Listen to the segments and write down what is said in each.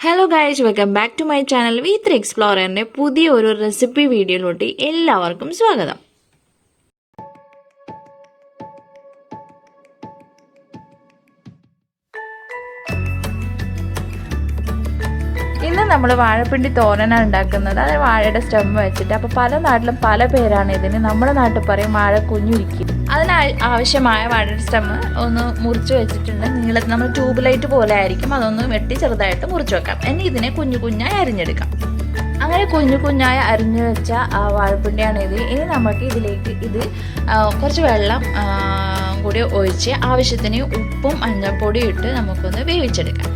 Hello guys, welcome back to my channel വി3 എക്സ്പ്ലോററിൻ്റെ പുതിയ ഒരു റെസിപ്പി വീഡിയോയിലോട്ട് എല്ലാവർക്കും സ്വാഗതം. ഇന്ന് നമ്മൾ വാഴപ്പിണ്ടി തോരനാണ് ഉണ്ടാക്കുന്നത്. അത് വാഴയുടെ സ്റ്റെം വെച്ചിട്ട്. അപ്പോൾ പല നാട്ടിലും പല പേരാണ് ഇതിന്. നമ്മുടെ നാട്ടിൽ പറയും വാഴ കുഞ്ഞുരുക്കി. ആവശ്യമായ വാഴയുടെ സ്റ്റെം ഒന്ന് മുറിച്ച് വെച്ചിട്ടുണ്ട്. നീളത്തിൽ നമ്മൾ ട്യൂബ് ലൈറ്റ് പോലെ ആയിരിക്കും. അതൊന്ന് വെട്ടി ചെറുതായിട്ട് മുറിച്ച് വെക്കാം. ഇനി ഇതിനെ കുഞ്ഞു കുഞ്ഞായി അരിഞ്ഞെടുക്കാം. അങ്ങനെ കുഞ്ഞു കുഞ്ഞായി അരിഞ്ഞു വെച്ച വാഴപ്പിണ്ടിയാണ് ഇത്. ഇനി നമുക്ക് ഇതിലേക്ക് കുറച്ച് വെള്ളം കൂടി ഒഴിച്ച് ആവശ്യത്തിന് ഉപ്പും മഞ്ഞൾപ്പൊടിയും ഇട്ട് നമുക്കൊന്ന് വേവിച്ചെടുക്കാം.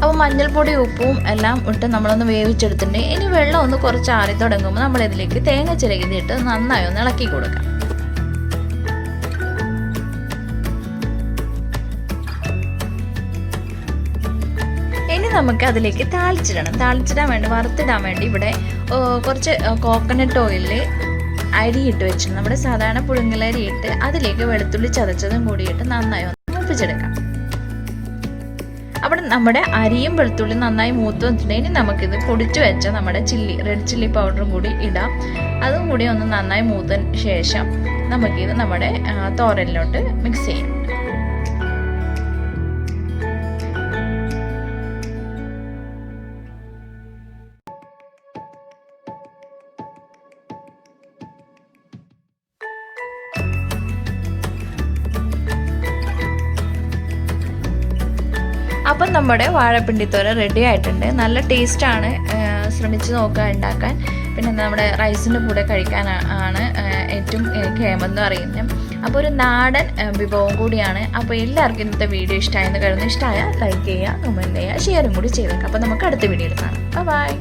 അപ്പോൾ മഞ്ഞൾപ്പൊടി ഉപ്പും എല്ലാം ഇട്ട് നമ്മളൊന്ന് വേവിച്ചെടുത്തിട്ടുണ്ട്. ഇനി വെള്ളം ഒന്ന് കുറച്ച് ആറി തുടങ്ങുമ്പോൾ നമ്മളിതിലേക്ക് തേങ്ങ ചിരകിയിട്ട് നന്നായി ഒന്ന് ഇളക്കി കൊടുക്കാം. ഇനി നമുക്ക് അതിലേക്ക് വറുത്തിടാൻ വേണ്ടി ഇവിടെ കുറച്ച് കോക്കനട്ട് ഓയിലിൽ അരിയിട്ട് വെച്ചിട്ടുണ്ട്. നമ്മുടെ സാധാരണ പുഴുങ്ങലരിയിട്ട് അതിലേക്ക് വെളുത്തുള്ളി ചതച്ചതും കൂടിയിട്ട് നന്നായി ഒന്ന് മൂപ്പിച്ചെടുക്കാം. അവിടെ നമ്മുടെ അരിയും വെളുത്തുള്ളിയും നന്നായി മൂത്ത് വന്നിട്ടുണ്ടെങ്കിൽ നമുക്കിത് പൊടിച്ചു വെച്ച നമ്മുടെ റെഡ് ചില്ലി പൗഡറും കൂടി ഇടാം. അതും കൂടി ഒന്ന് നന്നായി മൂത്തതിന് ശേഷം നമുക്കിത് നമ്മുടെ തോരനിലോട്ട് മിക്സ് ചെയ്യാം. അപ്പം നമ്മുടെ വാഴപ്പിണ്ടിത്തോരൻ റെഡി ആയിട്ടുണ്ട്. നല്ല ടേസ്റ്റാണ്. ശ്രമിച്ച് നോക്കുക ഉണ്ടാക്കാൻ. പിന്നെ നമ്മുടെ റൈസിൻ്റെ കൂടെ കഴിക്കാൻ ആണ് ഏറ്റവും കേമെന്ന് പറയുന്നത്. അപ്പോൾ ഒരു നാടൻ വിഭവം കൂടിയാണ്. അപ്പോൾ എല്ലാവർക്കും ഇന്നത്തെ വീഡിയോ ഇഷ്ടമായെന്ന് കരുതുന്നു. ഇഷ്ടമായാൽ ലൈക്ക് ചെയ്യുക, കമൻറ്റ് ചെയ്യുക, ഷെയറും കൂടി ചെയ്തേക്കാം. അപ്പോൾ നമുക്ക് അടുത്ത വീഡിയോയിൽ കാണാം. ബൈ.